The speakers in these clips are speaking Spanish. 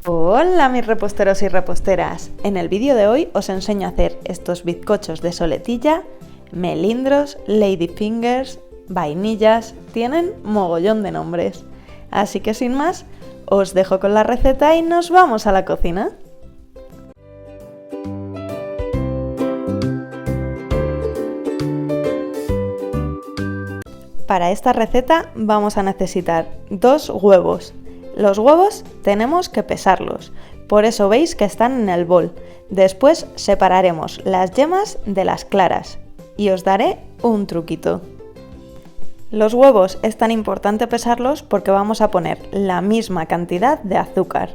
Hola mis reposteros y reposteras, en el vídeo de hoy os enseño a hacer estos bizcochos de soletilla, melindros, ladyfingers, vainillas, tienen mogollón de nombres. Así que sin más, os dejo con la receta y nos vamos a la cocina. Para esta receta vamos a necesitar 2 huevos. Los huevos tenemos que pesarlos, por eso veis que están en el bol. Después separaremos las yemas de las claras y os daré un truquito. Los huevos es tan importante pesarlos porque vamos a poner la misma cantidad de azúcar.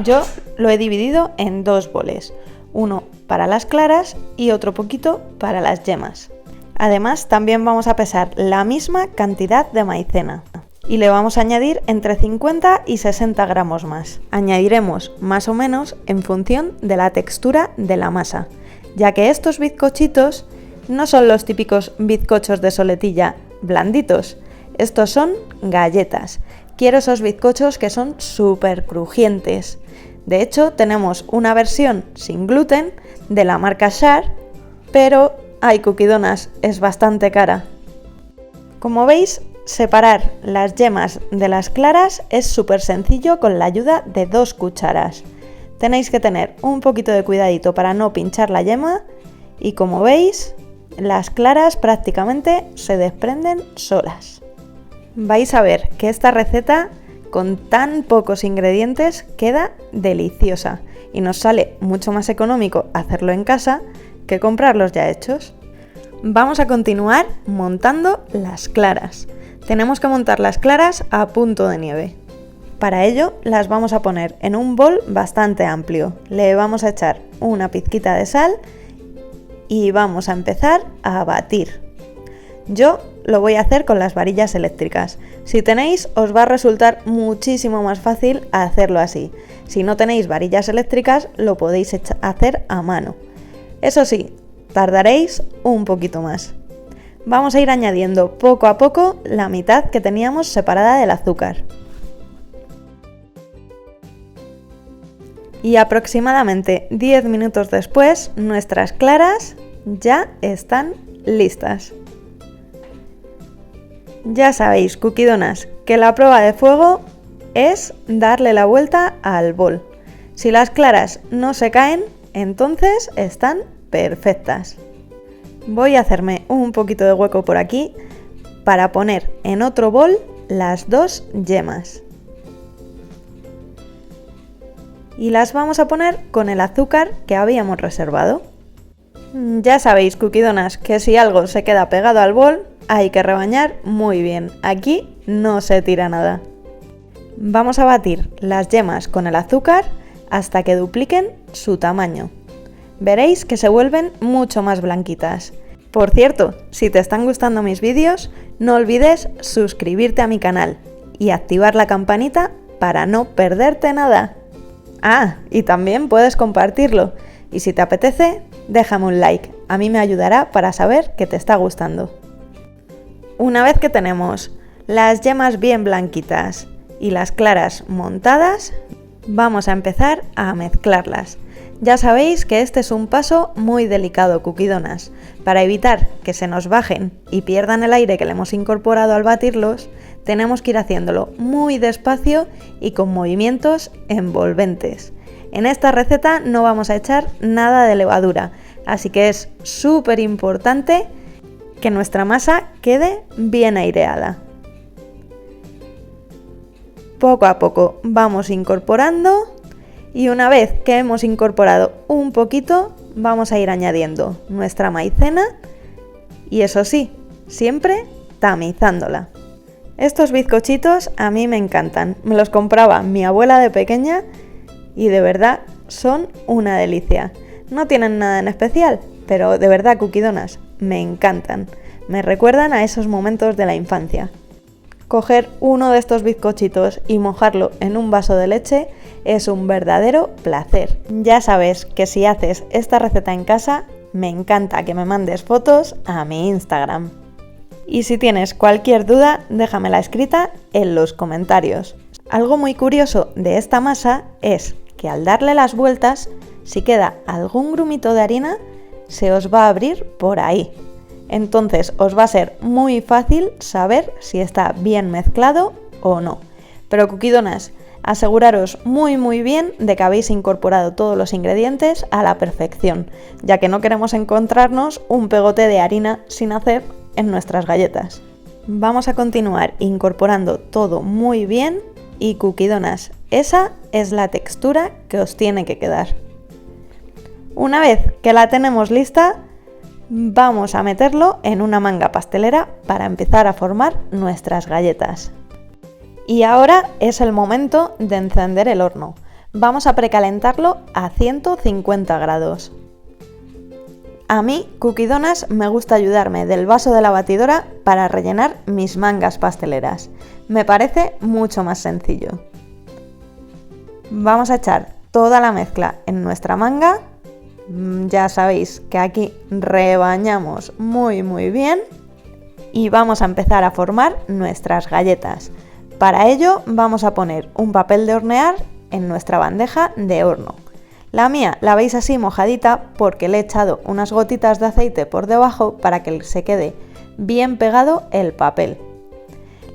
Yo lo he dividido en 2 boles, uno para las claras y otro poquito para las yemas. Además, también vamos a pesar la misma cantidad de maicena y le vamos a añadir entre 50 y 60 gramos más. Añadiremos más o menos en función de la textura de la masa, ya que estos bizcochitos no son los típicos bizcochos de soletilla blanditos, estos son galletas. Quiero esos bizcochos que son súper crujientes. De hecho, tenemos una versión sin gluten de la marca Shar, pero ay, Cookie Donas, es bastante cara. Como veis, separar las yemas de las claras es súper sencillo con la ayuda de 2 cucharas. Tenéis que tener un poquito de cuidadito para no pinchar la yema y como veis, las claras prácticamente se desprenden solas. Vais a ver que esta receta con tan pocos ingredientes queda deliciosa y nos sale mucho más económico hacerlo en casa que comprarlos ya hechos. Vamos a continuar montando las claras. Tenemos que montar las claras a punto de nieve. Para ello las vamos a poner en un bol bastante amplio. Le vamos a echar una pizquita de sal y vamos a empezar a batir. Yo lo voy a hacer con las varillas eléctricas. Si tenéis, os va a resultar muchísimo más fácil hacerlo así. Si no tenéis varillas eléctricas, lo podéis hacer a mano. Eso sí, tardaréis un poquito más. Vamos a ir añadiendo poco a poco la mitad que teníamos separada del azúcar. Y aproximadamente 10 minutos después, nuestras claras ya están listas. Ya sabéis, Cookie Donas, que la prueba de fuego es darle la vuelta al bol. Si las claras no se caen, entonces están perfectas. Voy a hacerme un poquito de hueco por aquí para poner en otro bol las 2 yemas. Y las vamos a poner con el azúcar que habíamos reservado. Ya sabéis, Cookie Donas, que si algo se queda pegado al bol, hay que rebañar muy bien. Aquí no se tira nada. Vamos a batir las yemas con el azúcar hasta que dupliquen su tamaño. Veréis que se vuelven mucho más blanquitas. Por cierto, si te están gustando mis vídeos, no olvides suscribirte a mi canal y activar la campanita para no perderte nada. Ah, y también puedes compartirlo. Y si te apetece, déjame un like. A mí me ayudará para saber que te está gustando. Una vez que tenemos las yemas bien blanquitas y las claras montadas, vamos a empezar a mezclarlas. Ya sabéis que este es un paso muy delicado, Cookie Donas. Para evitar que se nos bajen y pierdan el aire que le hemos incorporado al batirlos, tenemos que ir haciéndolo muy despacio y con movimientos envolventes. En esta receta no vamos a echar nada de levadura, así que es súper importante que nuestra masa quede bien aireada. Poco a poco vamos incorporando y una vez que hemos incorporado un poquito, vamos a ir añadiendo nuestra maicena y eso sí, siempre tamizándola. Estos bizcochitos a mí me encantan, me los compraba mi abuela de pequeña y de verdad son una delicia. No tienen nada en especial, pero de verdad, Cookie Donas, me encantan. Me recuerdan a esos momentos de la infancia. Coger uno de estos bizcochitos y mojarlo en un vaso de leche es un verdadero placer. Ya sabes que si haces esta receta en casa, me encanta que me mandes fotos a mi Instagram. Y si tienes cualquier duda, déjamela escrita en los comentarios. Algo muy curioso de esta masa es que al darle las vueltas, si queda algún grumito de harina, se os va a abrir por ahí. Entonces os va a ser muy fácil saber si está bien mezclado o no. Pero Cookiedonas, aseguraros muy bien de que habéis incorporado todos los ingredientes a la perfección, ya que no queremos encontrarnos un pegote de harina sin hacer en nuestras galletas. Vamos a continuar incorporando todo muy bien y Cookiedonas, esa es la textura que os tiene que quedar. Una vez que la tenemos lista, vamos a meterlo en una manga pastelera para empezar a formar nuestras galletas. Y ahora es el momento de encender el horno. Vamos a precalentarlo a 150 grados. A mí, Cookiedonas, me gusta ayudarme del vaso de la batidora para rellenar mis mangas pasteleras. Me parece mucho más sencillo. Vamos a echar toda la mezcla en nuestra manga. Ya sabéis que aquí rebañamos muy bien y vamos a empezar a formar nuestras galletas. Para ello vamos a poner un papel de hornear en nuestra bandeja de horno. La mía la veis así mojadita porque le he echado unas gotitas de aceite por debajo para que se quede bien pegado el papel.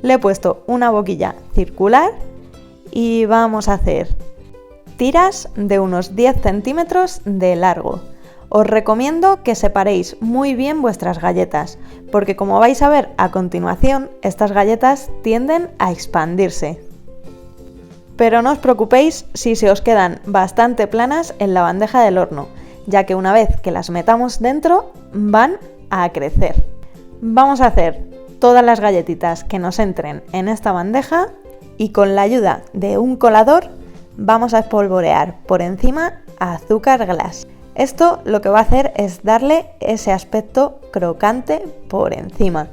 Le he puesto una boquilla circular y vamos a hacer tiras de unos 10 centímetros de largo. Os recomiendo que separéis muy bien vuestras galletas, porque como vais a ver a continuación, estas galletas tienden a expandirse. Pero no os preocupéis si se os quedan bastante planas en la bandeja del horno, ya que una vez que las metamos dentro, van a crecer. Vamos a hacer todas las galletitas que nos entren en esta bandeja y con la ayuda de un colador vamos a espolvorear por encima azúcar glass. Esto lo que va a hacer es darle ese aspecto crocante por encima.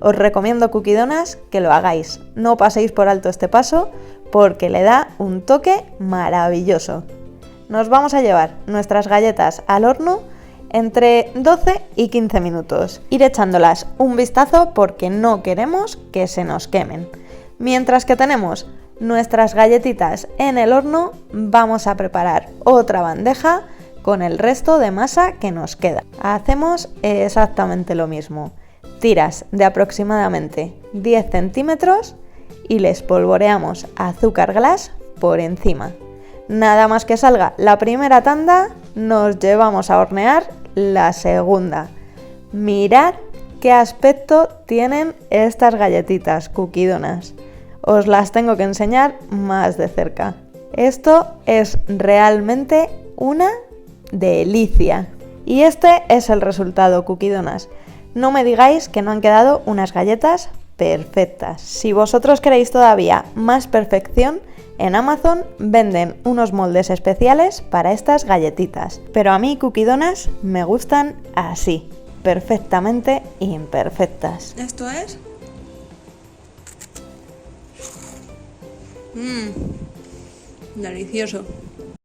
Os recomiendo, Cookiedonas, que lo hagáis. No paséis por alto este paso porque le da un toque maravilloso. Nos vamos a llevar nuestras galletas al horno entre 12 y 15 minutos. Ir echándolas un vistazo porque no queremos que se nos quemen. Mientras que tenemos nuestras galletitas en el horno, vamos a preparar otra bandeja con el resto de masa que nos queda. Hacemos exactamente lo mismo. Tiras de aproximadamente 10 centímetros y les espolvoreamos azúcar glass por encima. Nada más que salga la primera tanda, nos llevamos a hornear la segunda. Mirad qué aspecto tienen estas galletitas, Cookiedonas. Os las tengo que enseñar más de cerca. Esto es realmente una delicia. Y este es el resultado, Cookiedonas. No me digáis que no han quedado unas galletas perfectas. Si vosotros queréis todavía más perfección, en Amazon venden unos moldes especiales para estas galletitas. Pero a mí, Cookiedonas, me gustan así, perfectamente imperfectas. Esto es... delicioso.